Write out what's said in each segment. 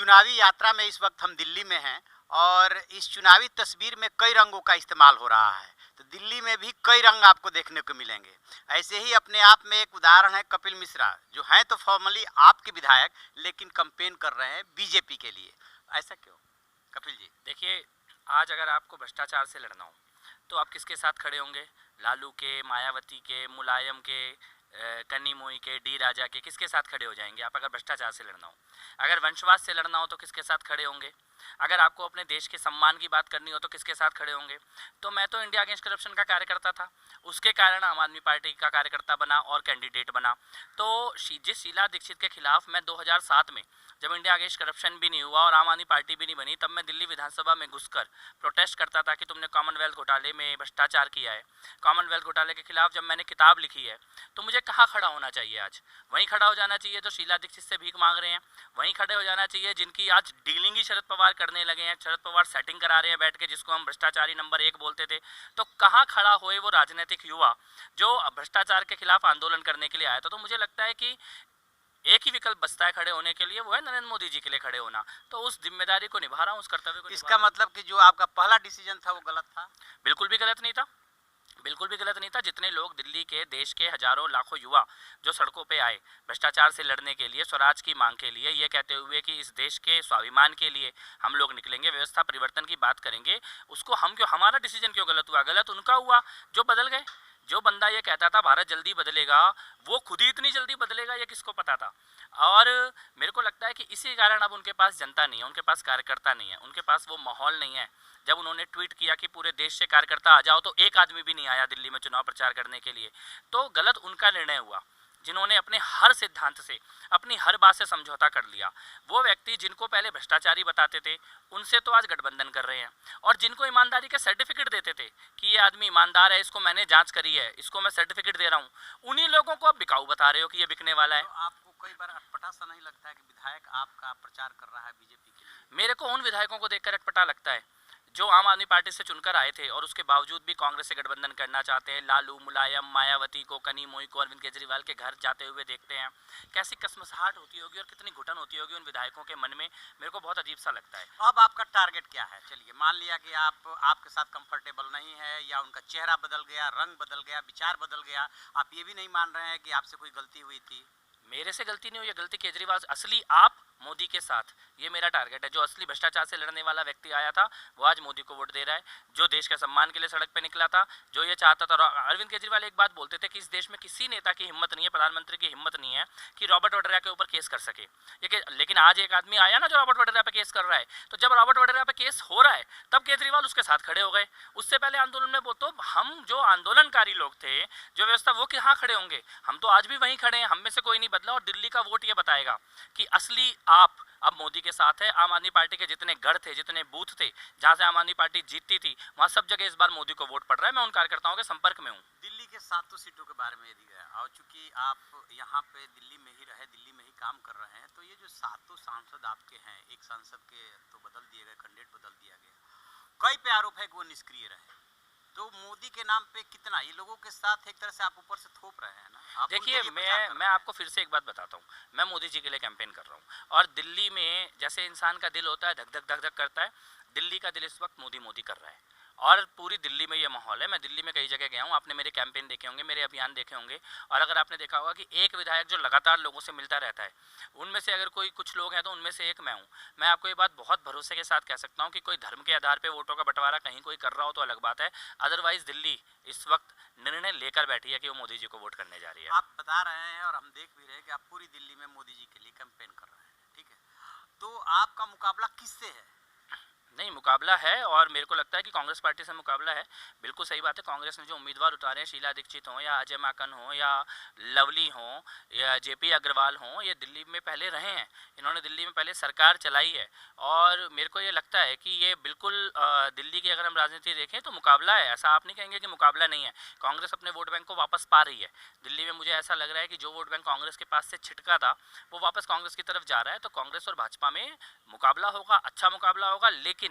चुनावी यात्रा में इस वक्त हम दिल्ली में हैं और इस चुनावी तस्वीर में कई रंगों का इस्तेमाल हो रहा है। तो दिल्ली में भी कई रंग आपको देखने को मिलेंगे। ऐसे ही अपने आप में एक उदाहरण है कपिल मिश्रा, जो हैं तो फॉर्मली आपके विधायक, लेकिन कैंपेन कर रहे हैं बीजेपी के लिए। ऐसा क्यों कपिल जी? देखिए, आज अगर आपको भ्रष्टाचार से लड़ना हो तो आप किसके साथ खड़े होंगे? लालू के, मायावती के, मुलायम के, कन्नी मोई के, डी राजा के, किसके साथ खड़े हो जाएंगे आप अगर भ्रष्टाचार से लड़ना हो? अगर वंशवाद से लड़ना हो तो किसके साथ खड़े होंगे? अगर आपको अपने देश के सम्मान की बात करनी हो तो किसके साथ खड़े होंगे? तो मैं तो इंडिया अगेंस्ट करप्शन का कार्यकर्ता था, उसके कारण आम आदमी पार्टी का कार्यकर्ता बना और कैंडिडेट बना। तो जिस शीला दीक्षित के खिलाफ मैं 2007 में, जब इंडिया अगेंस्ट करप्शन भी नहीं हुआ और आम आदमी पार्टी भी नहीं बनी, तब मैं दिल्ली विधानसभा में घुसकर प्रोटेस्ट करता था कि तुमने कॉमनवेल्थ घोटाले में भ्रष्टाचार किया है। कॉमनवेल्थ घोटाले के खिलाफ जब मैंने किताब लिखी है, तो मुझे कहाँ खड़ा होना चाहिए? आज वहीं खड़ा हो जाना चाहिए जो शीला दीक्षित से भीख मांग रहे हैं, वहीं खड़े हो जाना चाहिए जिनकी आज डीलिंग ही शरद पवार करने लगे हैं। शरद पवार सेटिंग करा रहे हैं बैठ के, जिसको हम भ्रष्टाचारी नंबर 1 बोलते थे। तो कहाँ खड़ा हुए वो राजनीतिक युवा जो भ्रष्टाचार के खिलाफ आंदोलन करने के लिए आया था? तो मुझे लगता है कि एक ही विकल्प बचता है खड़े होने के लिए, वो है नरेंद्र मोदी जी के लिए खड़े होना। तो उस जिम्मेदारी को निभा रहा हूँ, उस कर्तव्य को। इसका मतलब कि जो आपका पहला डिसीजन था वो गलत था? बिल्कुल भी गलत नहीं था, बिल्कुल भी गलत नहीं था। जितने लोग दिल्ली के, देश के हजारों लाखों युवा जो सड़कों पे आए भ्रष्टाचार से लड़ने के लिए, स्वराज की मांग के लिए, ये कहते हुए कि इस देश के स्वाभिमान के लिए हम लोग निकलेंगे, व्यवस्था परिवर्तन की बात करेंगे, उसको हम क्यों, हमारा डिसीजन क्यों गलत हुआ? गलत उनका हुआ जो बदल गए। जो बंदा ये कहता था भारत जल्दी बदलेगा, वो खुद ही इतनी जल्दी बदलेगा ये किसको पता था? और मेरे को लगता है कि इसी कारण अब उनके पास जनता नहीं है, उनके पास कार्यकर्ता नहीं है, उनके पास वो माहौल नहीं है। जब उन्होंने ट्वीट किया कि पूरे देश से कार्यकर्ता आ जाओ, तो एक आदमी भी नहीं आया दिल्ली में चुनाव प्रचार करने के लिए। तो गलत उनका निर्णय हुआ, जिन्होंने अपने हर सिद्धांत से, अपनी हर बात से समझौता कर लिया। वो व्यक्ति जिनको पहले भ्रष्टाचारी बताते थे, उनसे तो आज गठबंधन कर रहे हैं। और जिनको ईमानदारी के सर्टिफिकेट देते थे कि ये आदमी ईमानदार है, इसको मैंने जांच करी है, इसको मैं सर्टिफिकेट दे रहा हूँ, उन्हीं लोगों को अब बिकाऊ बता रहे हो कि ये बिकने वाला है। तो आपको कई बार अटपटा सा नहीं लगता है कि विधायक आपका प्रचार कर रहा है बीजेपी के लिए? मेरे को उन विधायकों को देखकर अटपटा लगता है जो आम आदमी पार्टी से चुनकर आए थे और उसके बावजूद भी कांग्रेस से गठबंधन करना चाहते हैं। लालू, मुलायम, मायावती को, कनी मोई को अरविंद केजरीवाल के घर जाते हुए देखते हैं। कैसी कसमसाहट होती होगी और कितनी घुटन होती होगी उन विधायकों के मन में, मेरे को बहुत अजीब सा लगता है। अब आपका टारगेट क्या है? चलिए मान लिया कि आपके साथ कंफर्टेबल नहीं है, या उनका चेहरा बदल गया, रंग बदल गया, विचार बदल गया, आप ये भी नहीं मान रहे हैं कि आपसे कोई गलती हुई थी? मेरे से गलती नहीं हुई, गलती केजरीवाल असली आप मोदी के साथ, ये मेरा टारगेट है। जो असली भ्रष्टाचार से लड़ने वाला व्यक्ति आया था वो आज मोदी को वोट दे रहा है, जो देश के सम्मान के लिए सड़क पे निकला था, जो ये चाहता था। अरविंद केजरीवाल एक बात बोलते थे कि इस देश में किसी नेता की हिम्मत नहीं है, प्रधानमंत्री की हिम्मत नहीं है कि रॉबर्ट वड्रा के ऊपर केस कर सके। लेकिन आज एक आदमी आया ना जो रॉबर्ट वड्रा पे केस कर रहा है, तो जब रॉबर्ट वड्रा पे केस हो रहा है तब केजरीवाल उसके साथ खड़े हो गए। उससे पहले आंदोलन में तो हम जो आंदोलनकारी लोग थे, जो व्यवस्था, वो कहाँ खड़े होंगे? हम तो आज भी वहीं खड़े हैं, हम में से कोई नहीं बदला। और दिल्ली का वोट ये बताएगा कि असली आप अब मोदी के साथ है। आम आदमी पार्टी के जितने गढ़ थे, जितने बूथ थे जहां से आम आदमी पार्टी जीतती थी, वहां सब जगह इस बार मोदी को वोट पड़ रहा है। मैं उन कार्यकर्ताओं के संपर्क में हूँ। दिल्ली के 7 सीटों के बारे में यदि है, और चूंकि आप यहाँ पे दिल्ली में ही रहे, दिल्ली में ही काम कर रहे हैं, तो ये जो 7 सांसद आपके हैं, एक सांसद के तो बदल दिए गए, कैंडिडेट बदल दिया गया, कई पे आरोप है कि वो निष्क्रिय रहे। तो मोदी के नाम पे कितना ये लोगों के साथ एक तरह से आप ऊपर से थोप रहे हैं ना? देखिए, मैं आपको फिर से एक बात बताता हूँ। मैं मोदी जी के लिए कैंपेन कर रहा हूँ और दिल्ली में जैसे इंसान का दिल होता है धक धक धक धक करता है, दिल्ली का दिल इस वक्त मोदी मोदी कर रहा है और पूरी दिल्ली में ये माहौल है। मैं दिल्ली में कई जगह गया हूँ, आपने मेरे कैंपेन देखे होंगे, मेरे अभियान देखे होंगे। और अगर आपने देखा होगा कि एक विधायक जो लगातार लोगों से मिलता रहता है, उनमें से अगर कोई कुछ लोग हैं तो उनमें से एक मैं हूँ। मैं आपको ये बात बहुत भरोसे के साथ कह सकता हूँ कि कोई धर्म के आधार पर वोटों का बंटवारा कहीं कोई कर रहा हो तो अलग बात है, अदरवाइज दिल्ली इस वक्त निर्णय लेकर बैठी है कि वो मोदी जी को वोट करने जा रही है। आप बता रहे हैं और हम देख भी रहे हैं कि आप पूरी दिल्ली में मोदी जी के लिए कैंपेन कर रहे हैं, ठीक है? तो आपका मुकाबला किससे है? नहीं, मुकाबला है और मेरे को लगता है कि कांग्रेस पार्टी से मुकाबला है। बिल्कुल सही बात है। कांग्रेस ने जो उम्मीदवार उतारे हैं, शीला दीक्षित हों या अजय माकन हों या लवली हों या जेपी अग्रवाल हों, ये दिल्ली में पहले रहे हैं, इन्होंने दिल्ली में पहले सरकार चलाई है। और मेरे को ये लगता है कि ये बिल्कुल दिल्ली की अगर हम राजनीति देखें तो मुकाबला है। ऐसा आप नहीं कहेंगे कि मुकाबला नहीं है। कांग्रेस अपने वोट बैंक को वापस पा रही है दिल्ली में। मुझे ऐसा लग रहा है कि जो वोट बैंक कांग्रेस के पास से छिटका था वो वापस कांग्रेस की तरफ जा रहा है। तो कांग्रेस और भाजपा में मुकाबला होगा, अच्छा मुकाबला होगा, लेकिन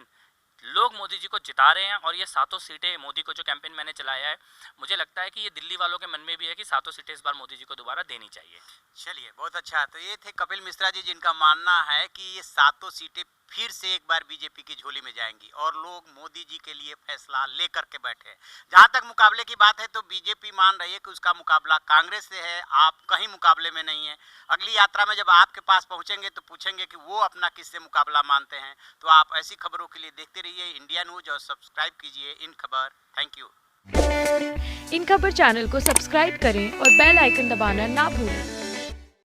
लोग मोदी जी को जिता रहे हैं और ये 7 सीटें मोदी को जो कैंपेन मैंने चलाया है, मुझे लगता है कि ये दिल्ली वालों के मन में भी है कि 7 सीटें इस बार मोदी जी को दोबारा देनी चाहिए। चलिए, बहुत अच्छा। तो ये थे कपिल मिश्रा जी, जिनका मानना है कि ये 7 सीटें फिर से एक बार बीजेपी की झोली में जाएंगी और लोग मोदी जी के लिए फैसला लेकर के बैठे हैं। जहां तक मुकाबले की बात है तो बीजेपी मान रही है कि उसका मुकाबला कांग्रेस से है, आप कहीं मुकाबले में नहीं है। अगली यात्रा में जब आपके पास पहुंचेंगे तो पूछेंगे कि वो अपना किससे मुकाबला मानते हैं। तो आप ऐसी खबरों के लिए देखते रहिए इंडिया न्यूज और सब्सक्राइब कीजिए इन खबर। Thank you. इन खबर चैनल को सब्सक्राइब करें और बेल आइकन दबाना ना भूलें